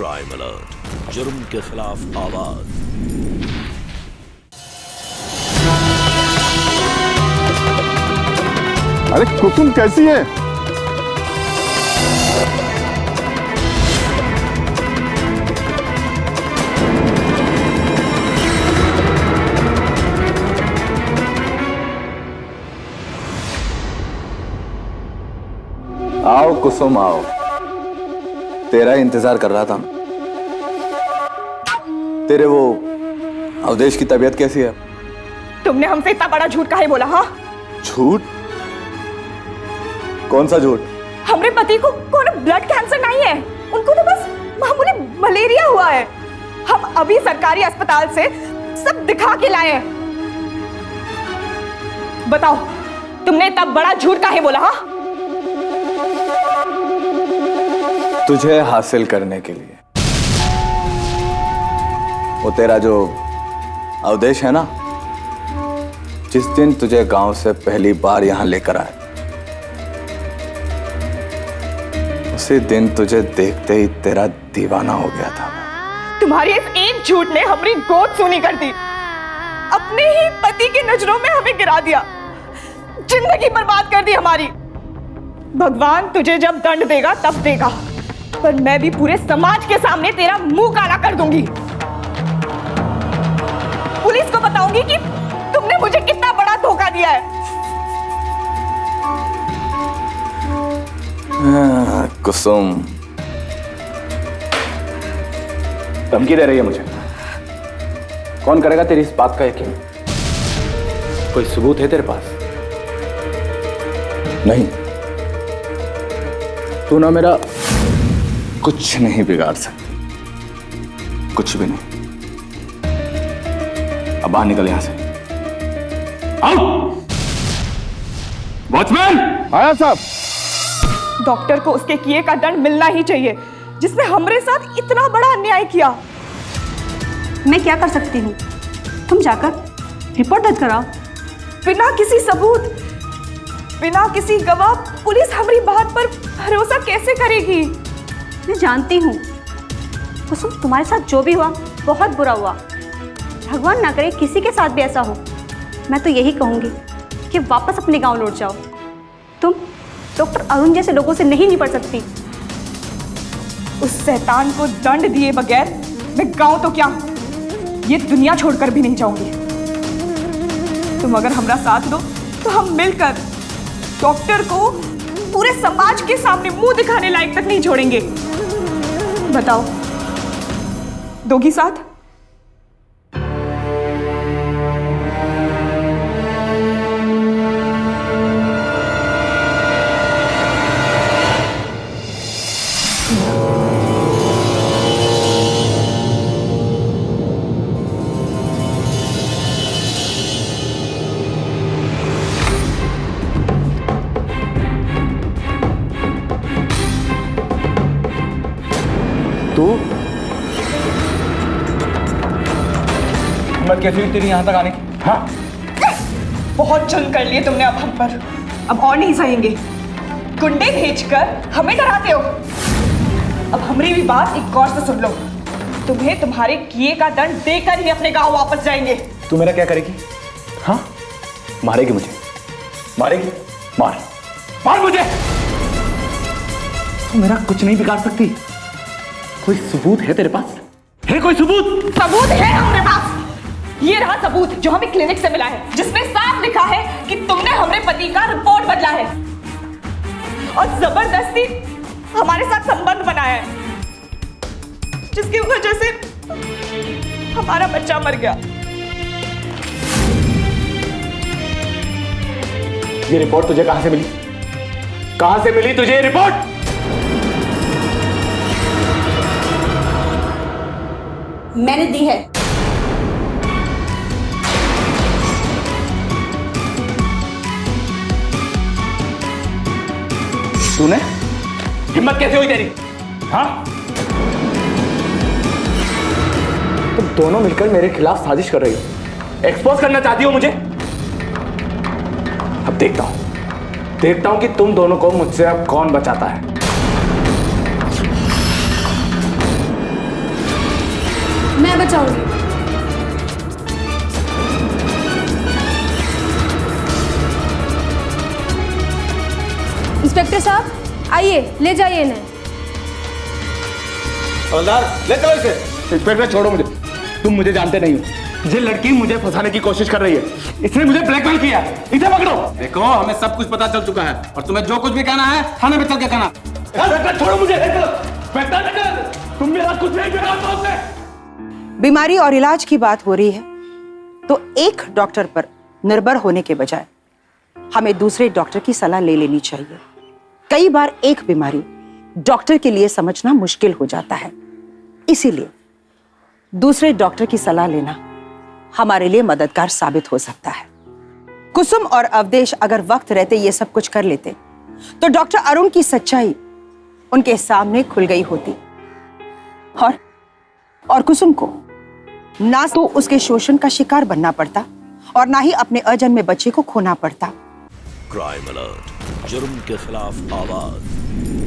Crime alert, जुर्म के खिलाफ आवाज। अरे कुसुम कैसी है? आओ कुसुम आओ, तेरा इंतजार कर रहा था। तेरे वो अवधेश की तबीयत कैसी है? तुमने हमसे इतना बड़ा झूठ काहे बोला? हाँ, झूठ? कौन सा झूठ? हमरे पति को कोई ब्लड कैंसर नहीं है, उनको तो बस मामूली मलेरिया हुआ है। हम अभी सरकारी अस्पताल से सब दिखा के लाए हैं। बताओ, तुमने इतना बड़ा झूठ काहे बोला? हाँ, तुझे हासिल करने के लिए। वो तेरा जो अवधेश है ना, जिस दिन तुझे गांव से पहली बार यहां लेकर आए, उसी दिन तुझे देखते ही तेरा दीवाना हो गया था। तुम्हारी इस एक झूठ ने हमारी गोद सूनी कर दी, अपने ही पति की नजरों में हमें गिरा दिया, जिंदगी बर्बाद कर दी हमारी। भगवान तुझे जब दंड देगा तब देगा, पर मैं भी पूरे समाज के सामने तेरा मुंह काला कर दूंगी। पुलिस को बताऊंगी कि तुमने मुझे कितना बड़ा धोखा दिया है। कुसुम धमकी दे रही है मुझे। कौन करेगा तेरी इस बात का यकीन? कोई सबूत है तेरे पास? नहीं, तू ना मेरा कुछ नहीं बिगाड़ सकती, कुछ भी नहीं। अब बाहर निकल यहां से। आओ वॉचमैन। आया साहब। डॉक्टर को उसके किए का दंड मिलना ही चाहिए, जिसने हमारे साथ इतना बड़ा अन्याय किया। मैं क्या कर सकती हूँ? तुम जाकर रिपोर्ट दर्ज कराओ। बिना किसी सबूत, बिना किसी गवाह, पुलिस हमारी बात पर भरोसा कैसे करेगी? मैं जानती हूँ कुसुम, तुम्हारे साथ जो भी हुआ बहुत बुरा हुआ। भगवान ना करे किसी के साथ भी ऐसा हो। मैं तो यही कहूँगी कि वापस अपने गांव लौट जाओ। तुम डॉक्टर अरुण जैसे लोगों से नहीं निपट सकती। उस शैतान को दंड दिए बगैर मैं गांव तो क्या, ये दुनिया छोड़कर भी नहीं जाऊंगी। तुम अगर हमारा साथ दो तो हम मिलकर डॉक्टर को पूरे समाज के सामने मुंह दिखाने लायक तक नहीं छोड़ेंगे। बताओ, दोगी साथ? हिम्मत कैसी हुई तेरी यहां तक आने की? हाँ, बहुत जुल्म कर लिए तुमने अब हम पर, अब और नहीं सहेंगे। गुंडे भेजकर हमें डराते हो। अब हमारी भी बात एक गौर से सुन लो, तुम्हें तुम्हारे किए का दंड देकर ही अपने गांव वापस जाएंगे। तू मेरा क्या करेगी? हाँ, मारेगी मुझे? मारेगी? मार मार मुझे। तू मेरा कुछ नहीं बिगाड़ सकती। कोई सबूत है तेरे पास? है कोई सबूत? सबूत है हमारे पास। ये रहा सबूत जो हमें क्लिनिक से मिला है, जिसमें साफ लिखा है कि तुमने हमारे पति का रिपोर्ट बदला है और जबरदस्ती हमारे साथ संबंध बनाया है, जिसकी वजह से हमारा बच्चा मर गया। ये रिपोर्ट तुझे कहां से मिली? कहां से मिली तुझे ये रिपोर्ट? मैंने दी है। तूने? हिम्मत कैसे हुई तेरी? हाँ, तुम दोनों मिलकर मेरे खिलाफ साजिश कर रही हो, एक्सपोज करना चाहती हो मुझे। अब देखता हूं कि तुम दोनों को मुझसे अब कौन बचाता है। बचाऊंगी। इंस्पेक्टर साहब आइए, ले जाइए इन्हें। हवलदार ले जाओ इसे। इंस्पेक्टर छोड़ो मुझे, तुम मुझे जानते नहीं हो। ये लड़की मुझे फंसाने की कोशिश कर रही है, इसने मुझे ब्लैकमेल किया। इसे पकड़ो। देखो हमें सब कुछ पता चल चुका है और तुम्हें जो कुछ भी कहना है थाने में चल के कहना। इंस्पेक्टर छोड़ो मुझे। इंस्पेक्टर तुम मेरा कुछ नहीं बिगाड़। बीमारी और इलाज की बात हो रही है तो एक डॉक्टर पर निर्भर होने के बजाय हमें दूसरे डॉक्टर की सलाह ले लेनी चाहिए। कई बार एक बीमारी डॉक्टर के लिए समझना मुश्किल हो जाता है, इसीलिए दूसरे डॉक्टर की सलाह लेना हमारे लिए मददगार साबित हो सकता है। कुसुम और अवधेश अगर वक्त रहते ये सब कुछ कर लेते तो डॉक्टर अरुण की सच्चाई उनके सामने खुल गई होती और कुसुम को ना तो उसके शोषण का शिकार बनना पड़ता और ना ही अपने अजन्मे बच्चे को खोना पड़ता। क्राइम अलर्ट, जुर्म के खिलाफ आवाज।